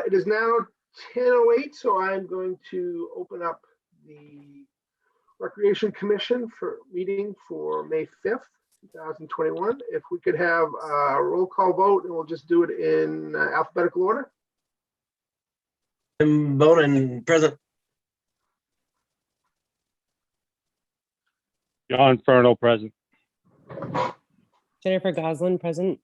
It is now 10:08, so I'm going to open up the Recreation Commission for meeting for May 5th, 2021. If we could have a roll call vote, and we'll just do it in alphabetical order. Tim Bonin, present. John Furno, present. Jennifer Goslin, present.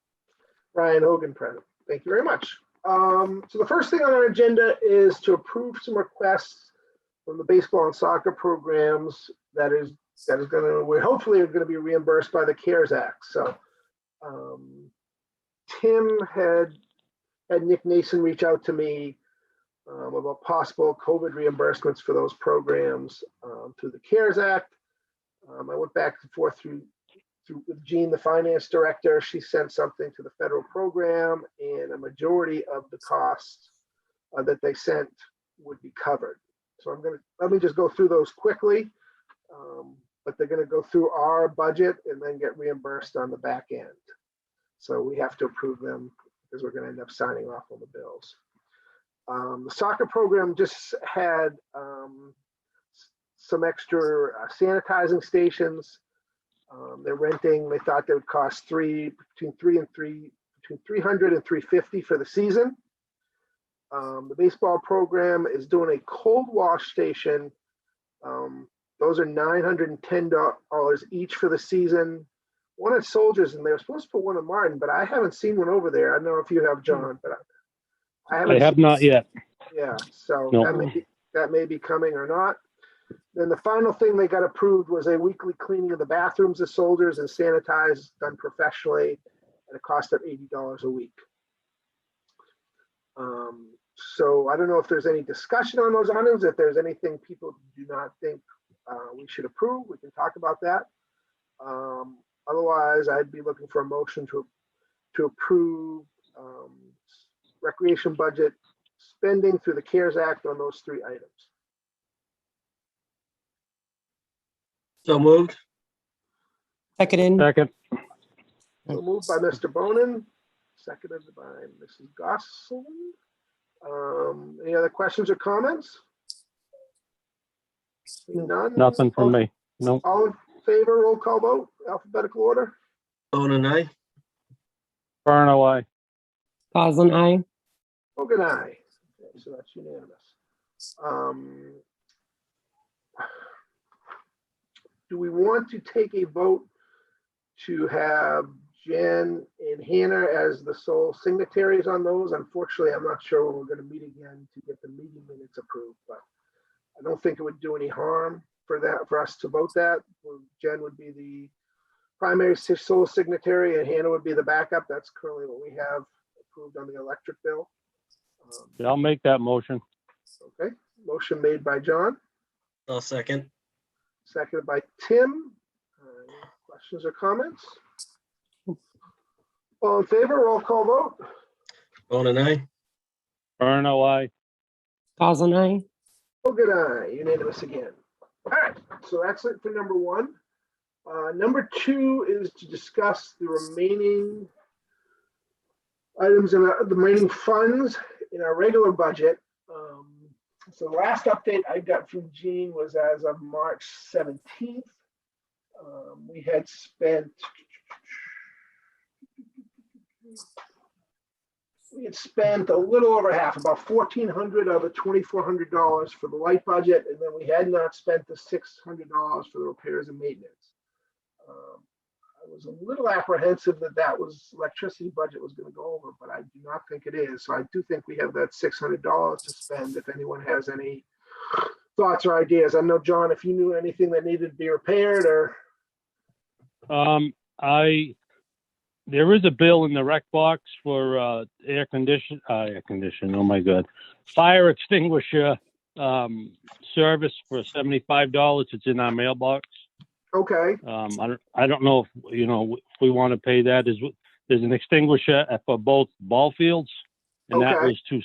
Ryan Hogan, present. Thank you very much. So the first thing on our agenda is to approve some requests from the baseball and soccer programs we're hopefully going to be reimbursed by the CARES Act. So Tim had Nick Nason reach out to me about possible COVID reimbursements for those programs through the CARES Act. I went back and forth through with Jean, the finance director. She sent something to the federal program, and a majority of the costs that they sent would be covered. So let me just go through those quickly, but they're going to go through our budget and then get reimbursed on the back end. So we have to approve them because we're going to end up signing off on the bills. The soccer program just had some extra sanitizing stations. They're renting. They thought they would cost between $300 and $350 for the season. The baseball program is doing a cold wash station. Those are $910 each for the season. One at Soldiers, and they were supposed to put one at Martin, but I haven't seen one over there. I don't know if you have, John, but I have not yet. Yeah, so No. that may be coming or not. Then the final thing they got approved was a weekly cleaning of the bathrooms of Soldiers and sanitized, done professionally at a cost of $80 a week. So I don't know if there's any discussion on those items. If there's anything people do not think we should approve, we can talk about that. Otherwise, I'd be looking for a motion to approve recreation budget spending through the CARES Act on those three items. So moved. Seconded. Second. So moved by Mr. Bonin, seconded by Mrs. Goslin. Any other questions or comments? Seeing none? Nothing from me. No. All in favor, roll call vote, alphabetical order? Bonin, aye. Furno, aye. Goslin, aye. Hogan, aye. Okay, so that's unanimous. Do we want to take a vote to have Jen and Hannah as the sole signatories on those? Unfortunately, I'm not sure when we're going to meet again to get the meeting minutes approved, but I don't think it would do any harm for us to vote that. Jen would be the primary sole signatory and Hannah would be the backup. That's currently what we have approved on the electric bill. Yeah, I'll make that motion. Okay, motion made by John, I'll second. seconded by Tim. Any questions or comments? All in favor, roll call vote? Bonin, aye. Furno, aye. Goslin, aye. Hogan, aye, unanimous again. All right, so that's it for number one. Number two is to discuss the remaining items in the remaining funds in our regular budget. So the last update I got from Jean was as of March 17th. We had spent a little over half, about $1,400 of the $2,400 for the light budget, and then we had not spent the $600 for the repairs and maintenance. I was a little apprehensive that electricity budget was going to go over, but I do not think it is. So I do think we have that $600 to spend if anyone has any thoughts or ideas. I know, John, if you knew anything that needed to be repaired or. There is a bill in the rec box for air condition. Oh my God, fire extinguisher service for $75. It's in our mailbox. Okay. I don't know if we want to pay that. There's an extinguisher for both ball fields, and that Okay. was to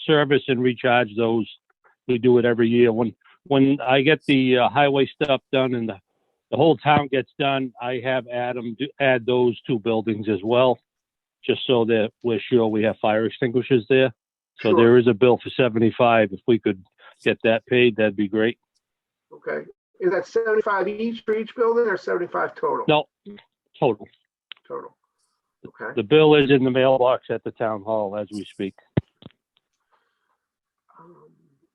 service and recharge those. We do it every year. When I get the highway stuff done and the whole town gets done, I have Adam add those two buildings as well, just so that we're sure we have fire extinguishers there. So Sure. there is a bill for 75. If we could get that paid, that'd be great. Okay. Is that 75 each for each building or 75 total? No, total. Total. Okay. The bill is in the mailbox at the town hall as we speak. Um,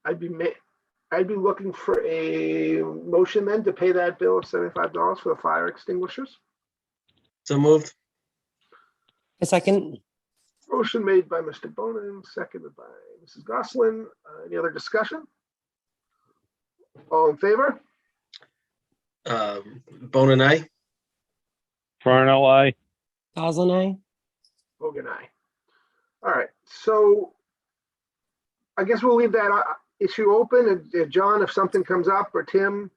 I'd be looking for a motion then to pay that bill of $75 for the fire extinguishers. So moved. A second. Motion made by Mr. Bonin, seconded by Mrs. Goslin. Any other discussion? All in favor? Bone and I. Furno, aye. Goslin, aye. Hogan, aye. All right, so I guess we'll leave that issue open. And John, if something comes up, or Tim,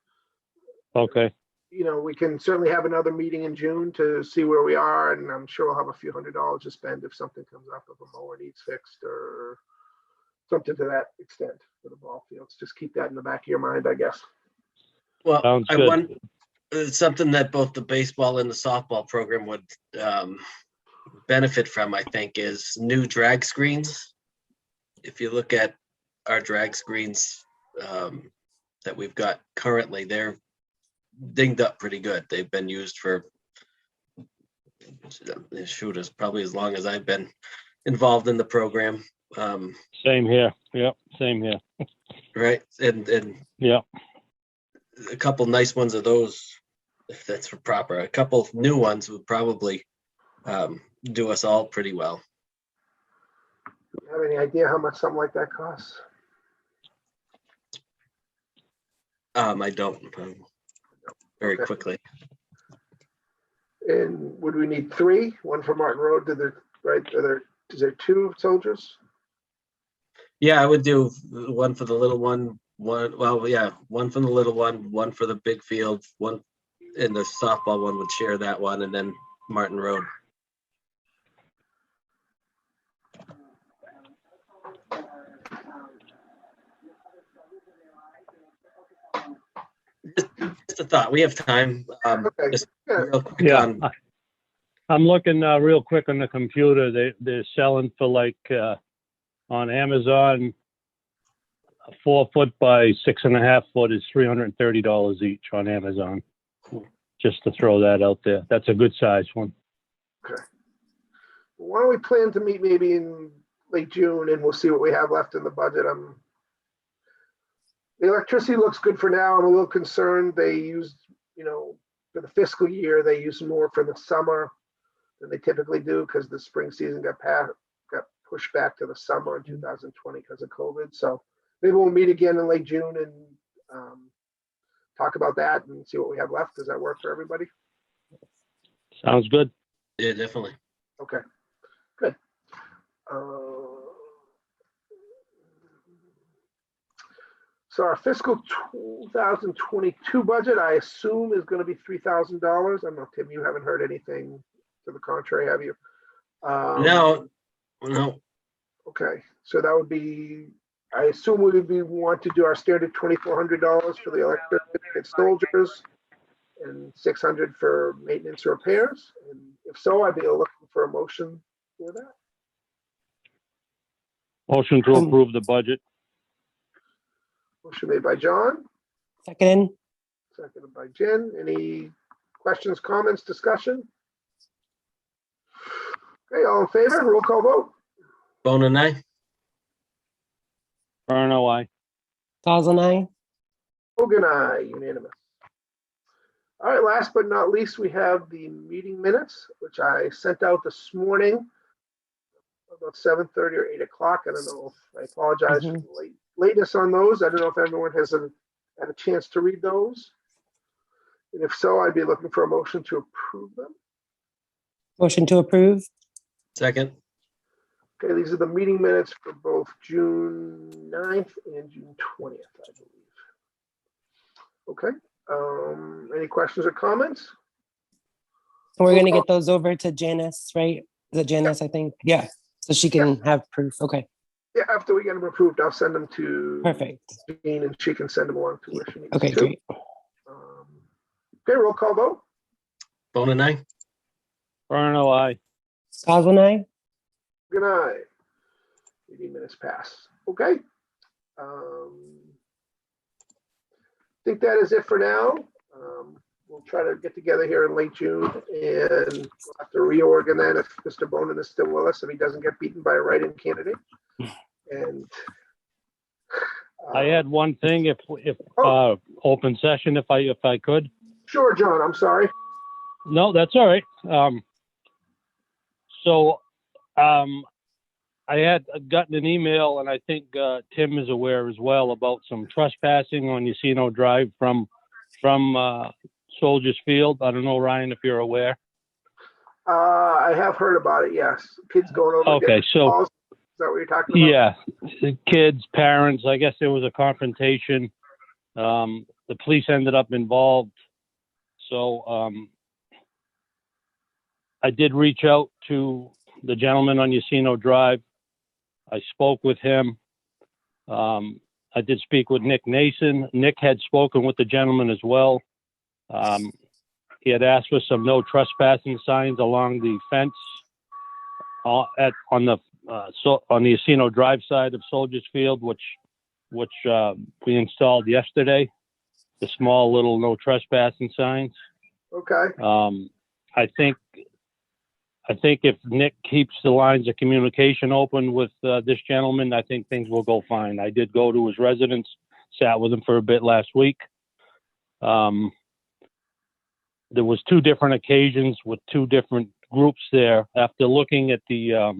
Okay. we can certainly have another meeting in June to see where we are, and I'm sure we'll have a few $100s to spend if something comes up, if a mower needs fixed or something to that extent for the ball fields. Just keep that in the back of your mind, I guess. Well, Sounds I good. want something that both the baseball and the softball program would benefit from, I think, is new drag screens. If you look at our drag screens that we've got currently, they're dinged up pretty good. They've been used for shooters probably as long as I've been involved in the program. Same here. Yep. Same here. Right. And Yeah. a couple nice ones of those, if that's proper. A couple new ones would probably do us all pretty well. Do you have any idea how much something like that costs? I don't. Very Okay. quickly. And would we need 3? One for Martin Road? Is there 2 soldiers? Yeah, I would do one for the little one. One for the little one for the big field, one, and the softball one would share that one, and then Martin Road. Just a thought. We have time. Okay. Just Yeah. real quick Yeah. on- I'm looking real quick on the computer. They're selling for like on Amazon, a 4-foot by 6.5 foot is $330 each on Amazon. Cool. Just to throw that out there. That's a good size one. Why don't we plan to meet maybe in late June, and we'll see what we have left in the budget. The electricity looks good for now. I'm a little concerned. They used, for the fiscal year, they use more for the summer than they typically do because the spring season got pushed back to the summer in 2020 because of COVID. So maybe we'll meet again in late June and talk about that and see what we have left. Does that work for everybody? Sounds good. Yeah, definitely. Okay, good. So our fiscal 2022 budget, I assume, is going to be $3,000. I don't know, Tim, you haven't heard anything to the contrary, have you? No. Okay, so that would be, I assume we would want to do our standard $2,400 for the electricity and soldiers and $600 for maintenance repairs. And if so, I'd be looking for a motion for that. Motion to approve the budget. Motion made by John, Second. seconded by Jen. Any questions, comments, discussion? Okay, all in favor, roll call vote. Bone and I. Furno, aye. Goslin, aye. Hogan, aye, unanimous. All right, last but not least, we have the meeting minutes, which I sent out this morning about 7:30 or 8 o'clock. I don't know if I apologize for the lateness on those. I don't know if everyone has had a chance to read those. And if so, I'd be looking for a motion to approve them. Motion to approve. Second. Okay, these are the meeting minutes for both June 9th and June 20th, I believe. Okay, any questions or comments? We're gonna get those over to Janice, right? Is it Janice, I think? Yeah, so she can have proof. Okay, Yeah, after we get them approved, I'll send them to perfect. Jean and she can send them along to where she needs Okay, to. great. Okay, roll call vote. Bone and I. Furno, aye. Goslin, aye. Good night. Meeting minutes pass. Okay. Think that is it for now. We'll try to get together here in late June, and we'll have to reorg then if Mr. Bonin is still with us, if he doesn't get beaten by a write-in candidate. And I had one thing, if open session, if I could. Sure, John, I'm sorry. No, that's all right. I had gotten an email, and I think Tim is aware as well, about some trespassing on Yacino Drive from Soldiers Field. I don't know, Ryan, if you're aware. I have heard about it, yes. Kids going over. Okay, so balls. Is that what you're talking about? yeah, kids, parents. I guess there was a confrontation. The police ended up involved. So I did reach out to the gentleman on Yacino Drive. I spoke with him. I did speak with Nick Nason. Nick had spoken with the gentleman as well. He had asked for some no trespassing signs along the fence on the Yacino Drive side of Soldiers Field, which we installed yesterday. The small little no trespassing signs. Okay. I think if Nick keeps the lines of communication open with this gentleman, I think things will go fine. I did go to his residence, sat with him for a bit last week. There was 2 different occasions with 2 different groups there. After looking at the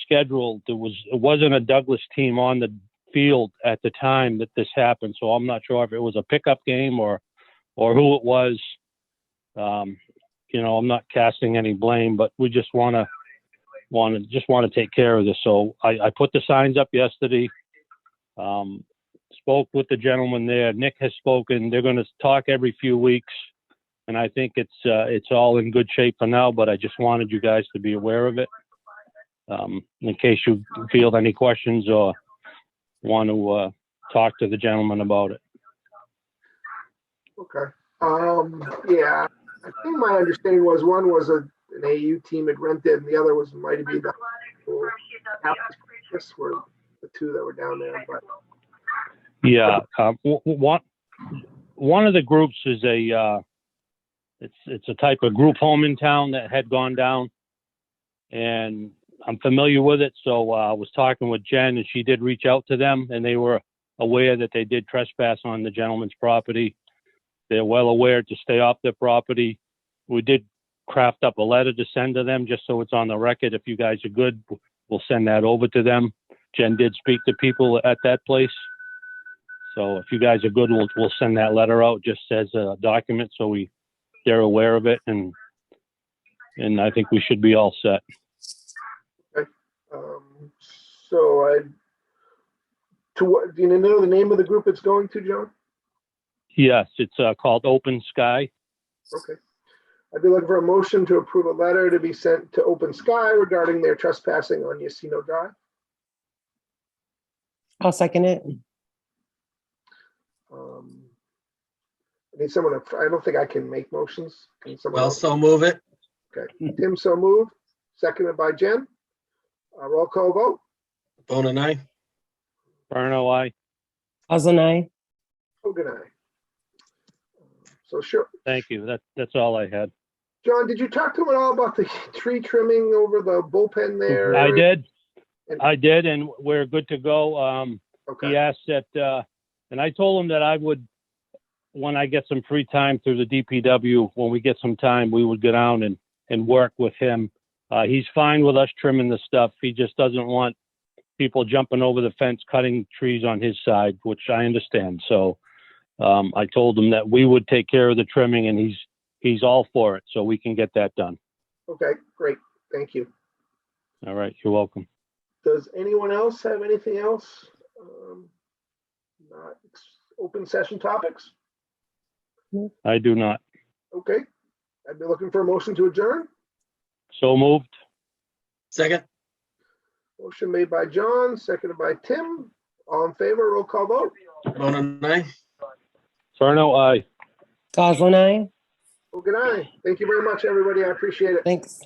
schedule, it wasn't a Douglas team on the field at the time that this happened, so I'm not sure if it was a pickup game or who it was. I'm not casting any blame, but we just want to take care of this. So I put the signs up yesterday. Spoke with the gentleman there. Nick has spoken. They're going to talk every few weeks, and I think it's all in good shape for now. But I just wanted you guys to be aware of it, in case you field any questions or want to talk to the gentleman about it. Okay. Yeah. I think my understanding was one was an AU team had rented, and the other might have been the this were the 2 that were down there. But yeah, one of the groups is it's a type of group home in town that had gone down, and I'm familiar with it. So I was talking with Jen, and she did reach out to them, and they were aware that they did trespass on the gentleman's property. They're well aware to stay off their property. We did craft up a letter to send to them just so it's on the record. If you guys are good, we'll send that over to them. Jen did speak to people at that place. So if you guys are good, we'll send that letter out just as a document so they're aware of it, and I think we should be all set. okay. So do you know the name of the group it's going to, John? Yes, it's called Open Sky. Okay. I'd be looking for a motion to approve a letter to be sent to Open Sky regarding their trespassing on Yacino Drive. I'll second it. I need someone I don't think I can make motions. Can someone Well, else? so move it. Okay. Tim, so moved. Seconded by Jen. Roll call vote. Bone and I. Burno, aye. Osland, aye. Hogan, aye. So sure. Thank you. That's all I had. John, did you talk to him at all about the tree trimming over the bullpen there? I did. And- I did, and we're good to go. Okay. He asked that, and I told him that I would, when I get some free time through the DPW, when we get some time, we would go down and work with him. He's fine with us trimming the stuff. He just doesn't want people jumping over the fence, cutting trees on his side, which I understand. So I told him that we would take care of the trimming, and he's all for it, so we can get that done. Okay, great. Thank you. All right, you're welcome. Does anyone else have anything else? Not open session topics? I do not. Okay. I'd be looking for a motion to adjourn. So moved. Second. Motion made by John, seconded by Tim. All in favor, roll call vote. Bone and I. Burno, aye. Osland, aye. Hogan, aye. Thank you very much, everybody. I appreciate it. Thanks.